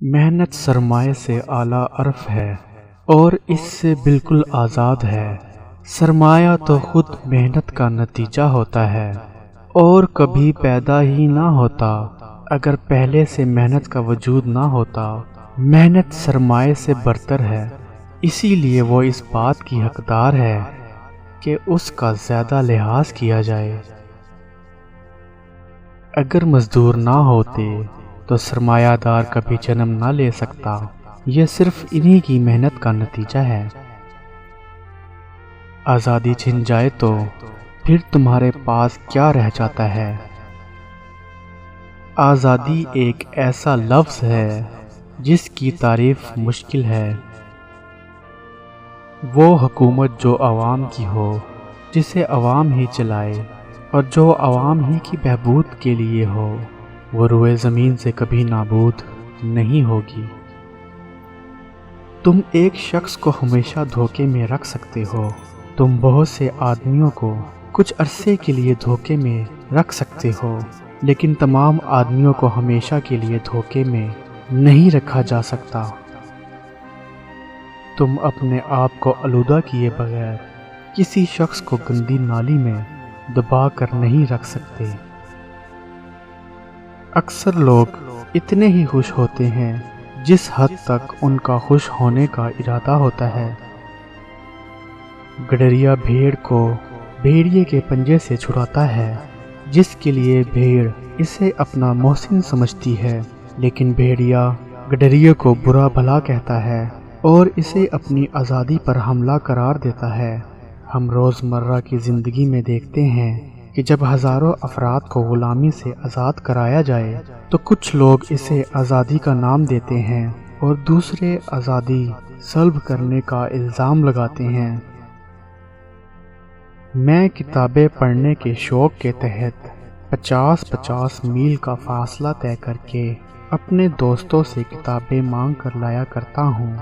محنت سرمایہ سے اعلیٰ عرف ہے اور اس سے بالکل آزاد ہے۔ سرمایہ تو خود محنت کا نتیجہ ہوتا ہے اور کبھی پیدا ہی نہ ہوتا اگر پہلے سے محنت کا وجود نہ ہوتا۔ محنت سرمایہ سے برتر ہے، اسی لیے وہ اس بات کی حقدار ہے کہ اس کا زیادہ لحاظ کیا جائے۔ اگر مزدور نہ ہوتے تو سرمایہ دار کبھی جنم نہ لے سکتا، یہ صرف انہی کی محنت کا نتیجہ ہے۔ آزادی چھن جائے تو پھر تمہارے پاس کیا رہ جاتا ہے؟ آزادی ایک ایسا لفظ ہے جس کی تعریف مشکل ہے۔ وہ حکومت جو عوام کی ہو، جسے عوام ہی چلائے اور جو عوام ہی کی بہبود کے لیے ہو، وہ روئے زمین سے کبھی نابود نہیں ہوگی۔ تم ایک شخص کو ہمیشہ دھوکے میں رکھ سکتے ہو، تم بہت سے آدمیوں کو کچھ عرصے کے لیے دھوکے میں رکھ سکتے ہو، لیکن تمام آدمیوں کو ہمیشہ کے لیے دھوکے میں نہیں رکھا جا سکتا۔ تم اپنے آپ کو آلودہ کیے بغیر کسی شخص کو گندی نالی میں دبا کر نہیں رکھ سکتے۔ اکثر لوگ اتنے ہی خوش ہوتے ہیں جس حد تک ان کا خوش ہونے کا ارادہ ہوتا ہے۔ گڈریا بھیڑ کو بھیڑیے کے پنجے سے چھڑاتا ہے، جس کے لیے بھیڑ اسے اپنا محسن سمجھتی ہے، لیکن بھیڑیا گڈریے کو برا بھلا کہتا ہے اور اسے اپنی آزادی پر حملہ قرار دیتا ہے۔ ہم روزمرہ کی زندگی میں دیکھتے ہیں کہ جب ہزاروں افراد کو غلامی سے آزاد کرایا جائے تو کچھ لوگ اسے آزادی کا نام دیتے ہیں اور دوسرے آزادی سلب کرنے کا الزام لگاتے ہیں۔ میں کتابیں پڑھنے کے شوق کے تحت 50 میل کا فاصلہ طے کر کے اپنے دوستوں سے کتابیں مانگ کر لایا کرتا ہوں۔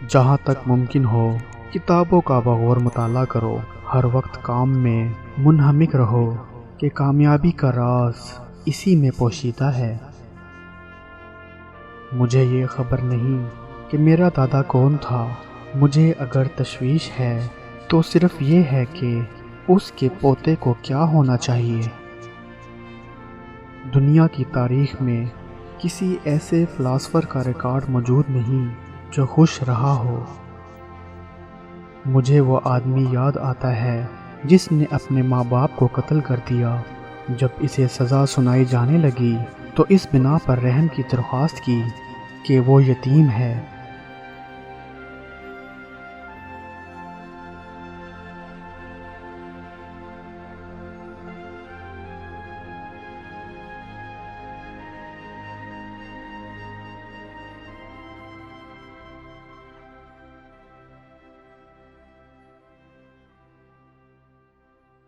جہاں تک ممکن ہو کتابوں کا بغور مطالعہ کرو، ہر وقت کام میں منہمک رہو کہ کامیابی کا راز اسی میں پوشیدہ ہے۔ مجھے یہ خبر نہیں کہ میرا دادا کون تھا، مجھے اگر تشویش ہے تو صرف یہ ہے کہ اس کے پوتے کو کیا ہونا چاہیے۔ دنیا کی تاریخ میں کسی ایسے فلاسفر کا ریکارڈ موجود نہیں جو خوش رہا ہو۔ مجھے وہ آدمی یاد آتا ہے جس نے اپنے ماں باپ کو قتل کر دیا۔ جب اسے سزا سنائی جانے لگی تو اس بنا پر رحم کی درخواست کی کہ وہ یتیم ہے۔